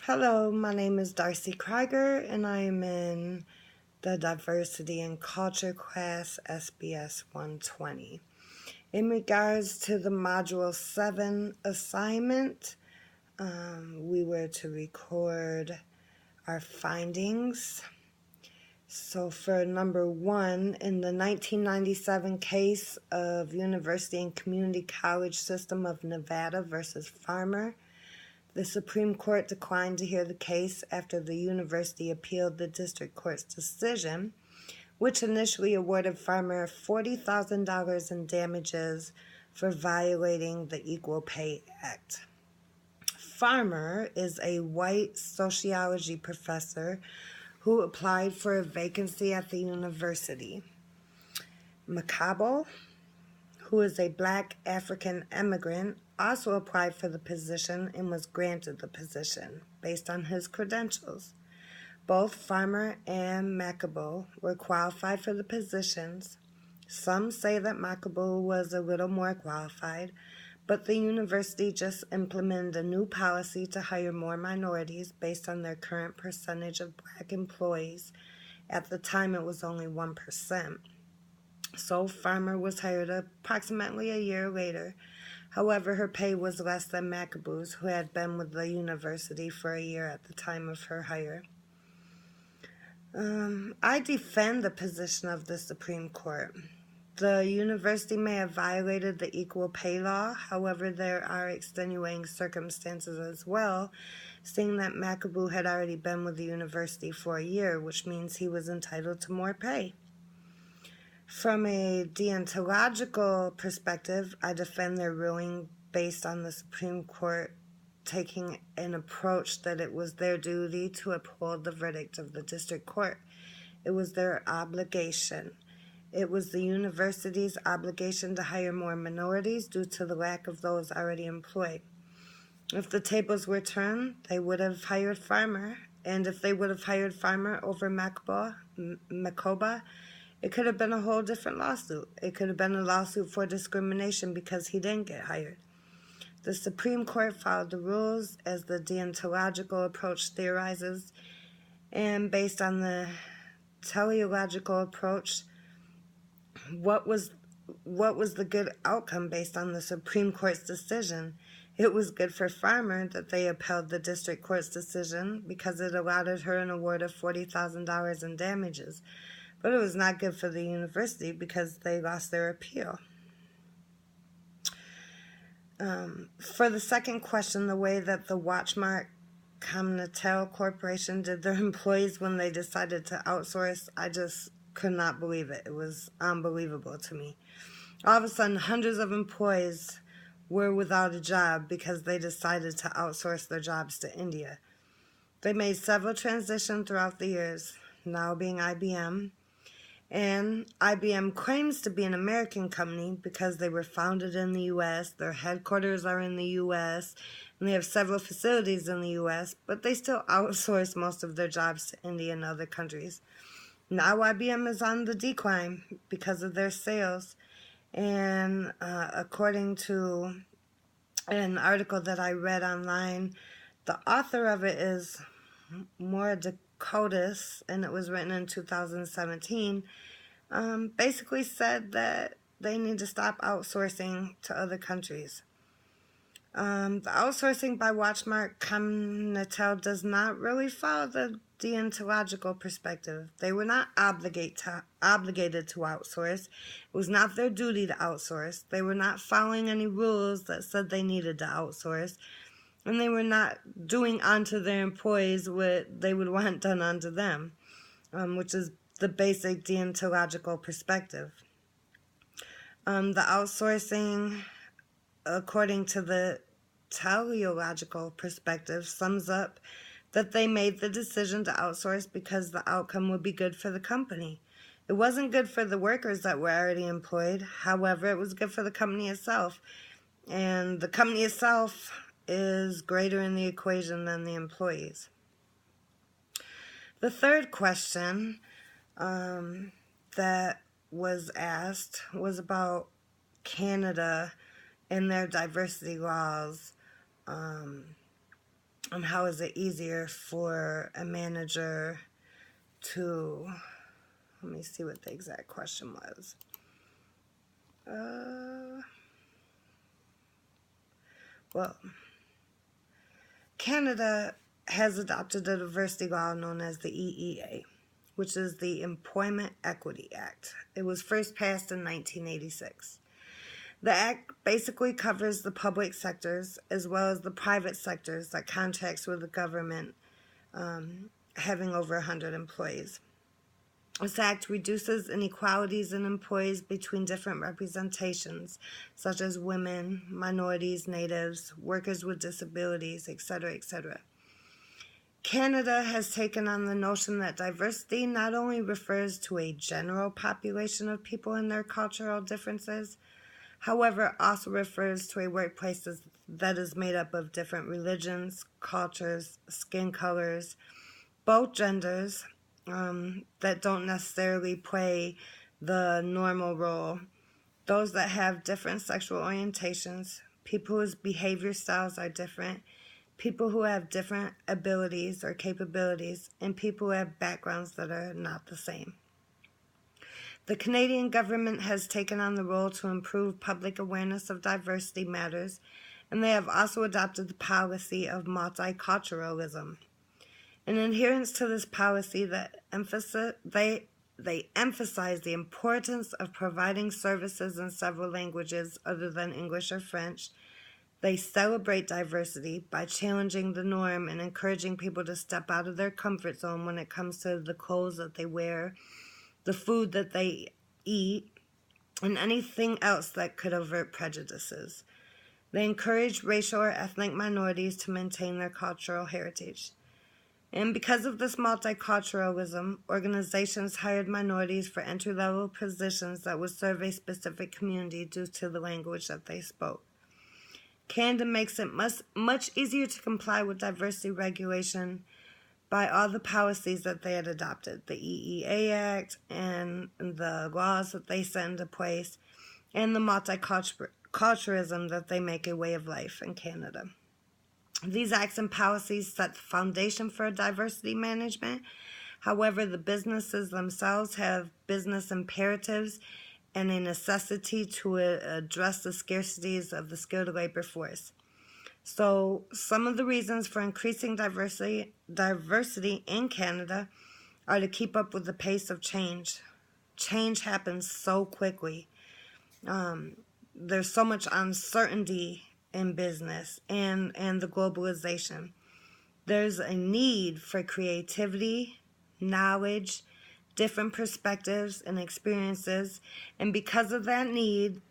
Hello, my name is Darcy Krieger, and I am in the Diversity and Culture class, SBS 120. In regards to the Module 7 assignment, we were to record our findings. So for number 1, in the 1997 case of University and Community College System of Nevada versus Farmer, the Supreme Court declined to hear the case after the university appealed the district court's decision, which initially awarded Farmer $40,000 in damages for violating the Equal Pay Act. Farmer is a white sociology professor who applied for a vacancy at the university. Macabo, who is a black African immigrant, also applied for the position and was granted the position based on his credentials. Both Farmer and Macabo were qualified for the positions. Some say that Macabo was a little more qualified, but the university just implemented a new policy to hire more minorities based on their current percentage of black employees. At the time, it was only 1%. So Farmer was hired approximately a year later. However, her pay was less than Macabo's, who had been with the university for a year at the time of her hire. I defend the position of the Supreme Court. The university may have violated the equal pay law. However, there are extenuating circumstances as well, seeing that Macabo had already been with the university for a year, which means he was entitled to more pay. From a deontological perspective, I defend their ruling based on the Supreme Court taking an approach that it was their duty to uphold the verdict of the district court. It was their obligation. It was the university's obligation to hire more minorities due to the lack of those already employed. If the tables were turned, they would have hired Farmer, and if they would have hired Farmer over Macabo, it could have been a whole different lawsuit. It could have been a lawsuit for discrimination because he didn't get hired. The Supreme Court followed the rules as the deontological approach theorizes, and based on the teleological approach, what was the good outcome based on the Supreme Court's decision? It was good for Farmer that they upheld the district court's decision because it allotted her an award of $40,000 in damages. But it was not good for the university because they lost their appeal. For the second question, the way that the Watchmark Comnatel Corporation did their employees when they decided to outsource, I just could not believe it. It was unbelievable to me. All of a sudden, hundreds of employees were without a job because they decided to outsource their jobs to India. They made several transitions throughout the years, now being IBM. And IBM claims to be an American company because they were founded in the U.S., their headquarters are in the U.S., and they have several facilities in the U.S., but they still outsource most of their jobs to India and other countries. Now IBM is on the decline because of their sales, and according to an article that I read online, the author of it is Maura Dakotas, and it was written in 2017, basically said that they need to stop outsourcing to other countries. The outsourcing by Watchmark Comnatel does not really follow the deontological perspective. They were not obligated to outsource. It was not their duty to outsource. They were not following any rules that said they needed to outsource. And they were not doing unto their employees what they would want done unto them, which is the basic deontological perspective. The outsourcing, according to the teleological perspective, sums up that they made the decision to outsource because the outcome would be good for the company. It wasn't good for the workers that were already employed. However, it was good for the company itself. And the company itself is greater in the equation than the employees. The third question that was asked was about Canada and their diversity laws And how is it easier for a manager to, let me see what the exact question was. Well, Canada has adopted a diversity law known as the EEA, which is the Employment Equity Act. It was first passed in 1986. The act basically covers the public sectors as well as the private sectors that contracts with the government, having over 100 employees. This act reduces inequalities in employees between different representations, such as women, minorities, natives, workers with disabilities, etc., etc. Canada has taken on the notion that diversity not only refers to a general population of people and their cultural differences, however, it also refers to a workplace that is made up of different religions, cultures, skin colors, both genders, that don't necessarily play the normal role, those that have different sexual orientations, people whose behavior styles are different, people who have different abilities or capabilities, and people who have backgrounds that are not the same. The Canadian government has taken on the role to improve public awareness of diversity matters, and they have also adopted the policy of multiculturalism. In adherence to this policy, they emphasize the importance of providing services in several languages other than English or French. They celebrate diversity by challenging the norm and encouraging people to step out of their comfort zone when it comes to the clothes that they wear, the food that they eat, and anything else that could avert prejudices. They encourage racial or ethnic minorities to maintain their cultural heritage. And because of this multiculturalism, organizations hired minorities for entry-level positions that would serve a specific community due to the language that they spoke. Canada makes it much easier to comply with diversity regulation by all the policies that they had adopted, the EEA Act and the laws that they set into place, and the multiculturalism that they make a way of life in Canada. These acts and policies set the foundation for diversity management. However, the businesses themselves have business imperatives and a necessity to address the scarcities of the skilled labor force. So some of the reasons for increasing diversity in Canada are to keep up with the pace of change. Change happens so quickly. There's so much uncertainty in business and the globalization. There's a need for creativity, knowledge, different perspectives and experiences, and because of that need,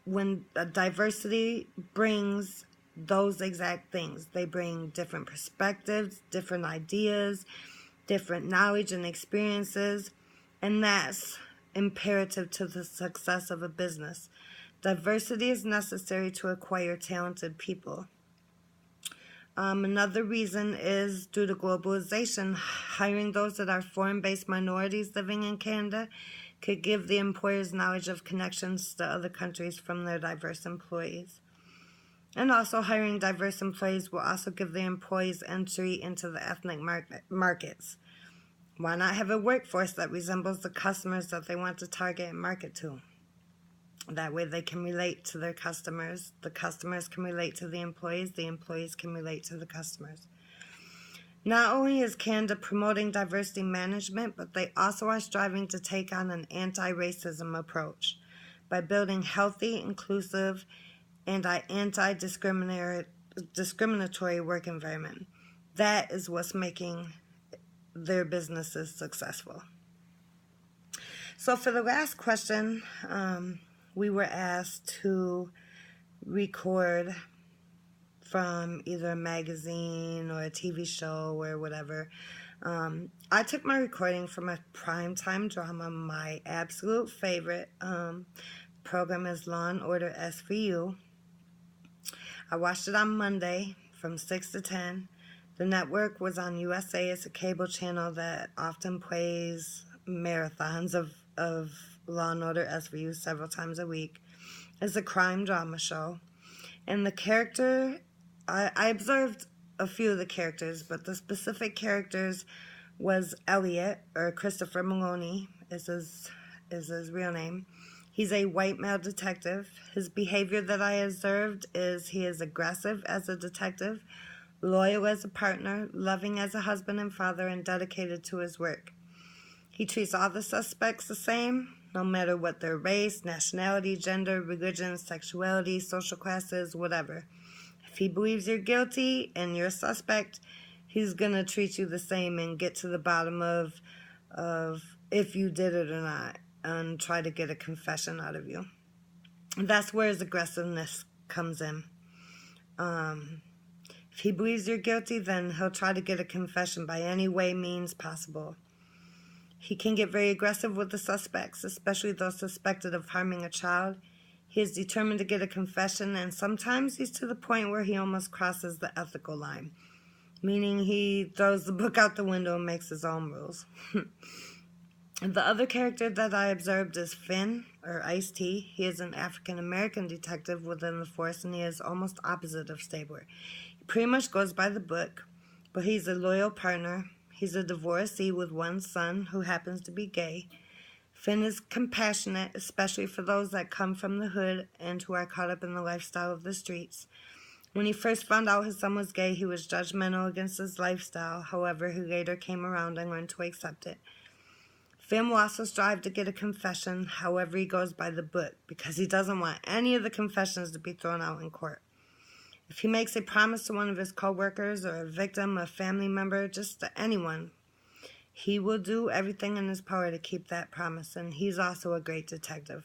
when diversity brings those exact things, they bring different perspectives, different ideas, different knowledge and experiences, and that's imperative to the success of a business. Diversity is necessary to acquire talented people. Another reason is due to globalization. Hiring those that are foreign-based minorities living in Canada could give the employers knowledge of connections to other countries from their diverse employees. And also hiring diverse employees will also give the employees entry into the ethnic markets. Why not have a workforce that resembles the customers that they want to target and market to? That way they can relate to their customers, the customers can relate to the employees can relate to the customers. Not only is Canada promoting diversity management, but they also are striving to take on an anti-racism approach by building healthy, inclusive, and anti-discriminatory work environment. That is what's making their businesses successful. So for the last question, we were asked to record from either a magazine or a TV show or whatever. I took my recording from a primetime drama, my absolute favorite. Program is Law & Order SVU. I watched it on Monday from 6 to 10. The network was on USA. It's a cable channel that often plays marathons of Law & Order SVU several times a week. It's a crime drama show. And the character, I observed a few of the characters, but the specific characters was Elliot, or Christopher Maloney is his real name. He's a white male detective. His behavior that I observed is he is aggressive as a detective, loyal as a partner, loving as a husband and father, and dedicated to his work. He treats all the suspects the same, no matter what their race, nationality, gender, religion, sexuality, social classes, whatever. If he believes you're guilty and you're a suspect, he's going to treat you the same and get to the bottom of if you did it or not and try to get a confession out of you. And that's where his aggressiveness comes in. If he believes you're guilty, then he'll try to get a confession by any way, means possible. He can get very aggressive with the suspects, especially those suspected of harming a child. He is determined to get a confession, and sometimes he's to the point where he almost crosses the ethical line, meaning he throws the book out the window and makes his own rules. The other character that I observed is Finn, or Ice-T. He is an African-American detective within the force, and he is almost opposite of Stabler. He pretty much goes by the book, but he's a loyal partner. He's a divorcee with one son who happens to be gay. Finn is compassionate, especially for those that come from the hood and who are caught up in the lifestyle of the streets. When he first found out his son was gay, he was judgmental against his lifestyle. However, he later came around and learned to accept it. Finn will also strive to get a confession. However, he goes by the book because he doesn't want any of the confessions to be thrown out in court. If he makes a promise to one of his co-workers or a victim, a family member, just to anyone, he will do everything in his power to keep that promise, and he's also a great detective.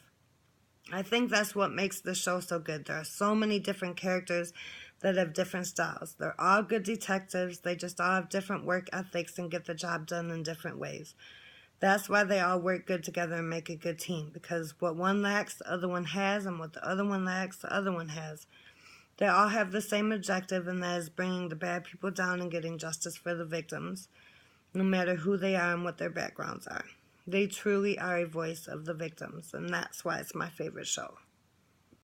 I think that's what makes the show so good. There are so many different characters that have different styles. They're all good detectives. They just all have different work ethics and get the job done in different ways. That's why they all work good together and make a good team, because what one lacks, the other one has, and what the other one lacks, the other one has. They all have the same objective, and that is bringing the bad people down and getting justice for the victims, no matter who they are and what their backgrounds are. They truly are a voice of the victims, and that's why it's my favorite show.